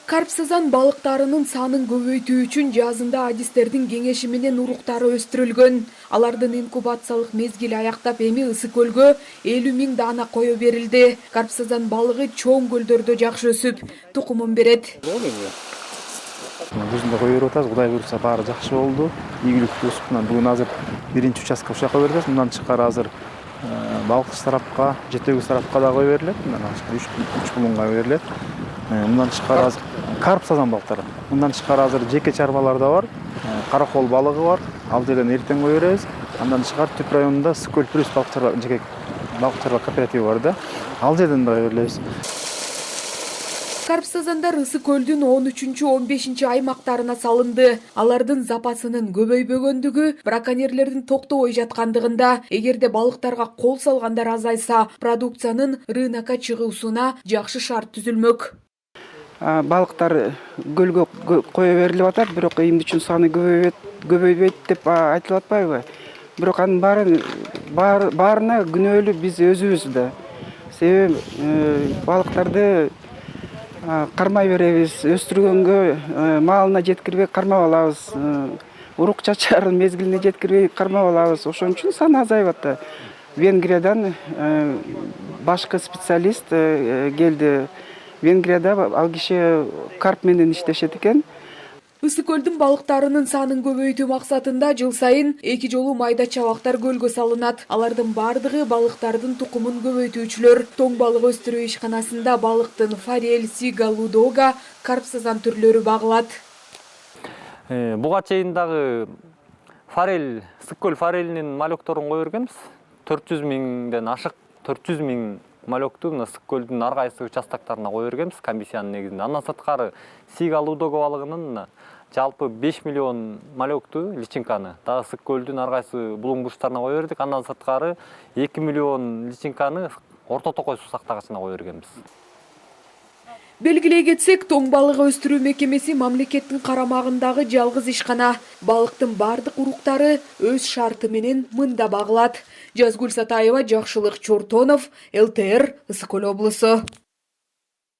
Карп-сазан балыктарынын санын көбөйтүү үчүн жазында адистердин кеңеши менен уруктары өстүрүлгөн. Алардын инкубациялык мезгили аяктап эми Ысык көлгө 50 000 даана кое берилди. Карп-сазан балыгы чоң көлдөрдө жакшы өсүп, тукумун берет. Жүзүндө кое берип атабыз. Кудай буйрукса баары жакшы болду. Ийгиликтүү өсүп, бүгүн азыр биринчи участка ушул жака беребиз. Мындан тышкары азыр балыкчы тарапка, жетегибиз тарапка да кое берилет. Мындан 3 булунга берилет. Мындан тышкары азыр карп-сазан балыктары. Мындан тышкары азыр жеке чарбалар да бар. Каракол балыгы бар. Ал жерден эртең кое беребиз. Андан тышкары Түп районунда Ысык көл плюс жеке балык чарба кооперативи бар да. Ал жерден да берилебиз. Карп-сазандар Ысык көлдүн 13-15 аймактарына салынды. Алардын запасынын көбөйбөгөндүгү браконьерлердин токтобой жаткандыгында. Эгерде балыктарга кол салгандар азайса, продукциянын рынокко чыгуусуна жакшы шарт түзүлмөк. Балыктар көлгө кое берилип атат, бирок эмне үчүн саны көбөйбөйт деп айтылып атпайбы? Бирок анын баарына күнөөлүү биз өзүбүз да. Себеби балыктарды кармай беребиз, өстүргөнгө маалына жеткирбей кармап алабыз. Урук чачарын мезгилине жеткирбей кармап алабыз. Ошон үчүн саны азайып атты. Венгриядан башкы специалист келди. Венгрияда ал киши карп менен иштешет экен. Ысык көлдүн балыктарынын санын көбөйтүү максатында жыл сайын 2 жолу майда чабактар көлгө салынат. Алардын бардыгы балыктардын тукумун көбөйтүүчүлөр. Тоң балык өстүрүү ишканасында балыктын форель, сига, лудога, карп-сазан түрлөрү багылат. Буга чейин дагы форель, Ысык көл форелинин малёкторун кое бергенбиз. 400 000ден ашык 400 000 малёкту Ысык көлдүн ар кайсы участоктарына кое бергенбиз комиссиянын негизинде. Андан сырткары сига, лудога балыгынын жалпы 5 миллион малёкту личинканы дагы Ысык көлдүн ар кайсы булуң бурчтарына кое бердик. Андан сырткары 2 миллион личинканы Орто Токой суу сактагычына кое бергенбиз. Белгилей кетсек, тоң балыгы өстүрүү мекемеси мамлекеттин карамагындагы жалгыз ишкана. Балыктын бардык уруктары өз шарты менен мында багылат. Жазгүл Сатаева, Жакшылык Чортонов, ЛТР, Ысык көл облусу.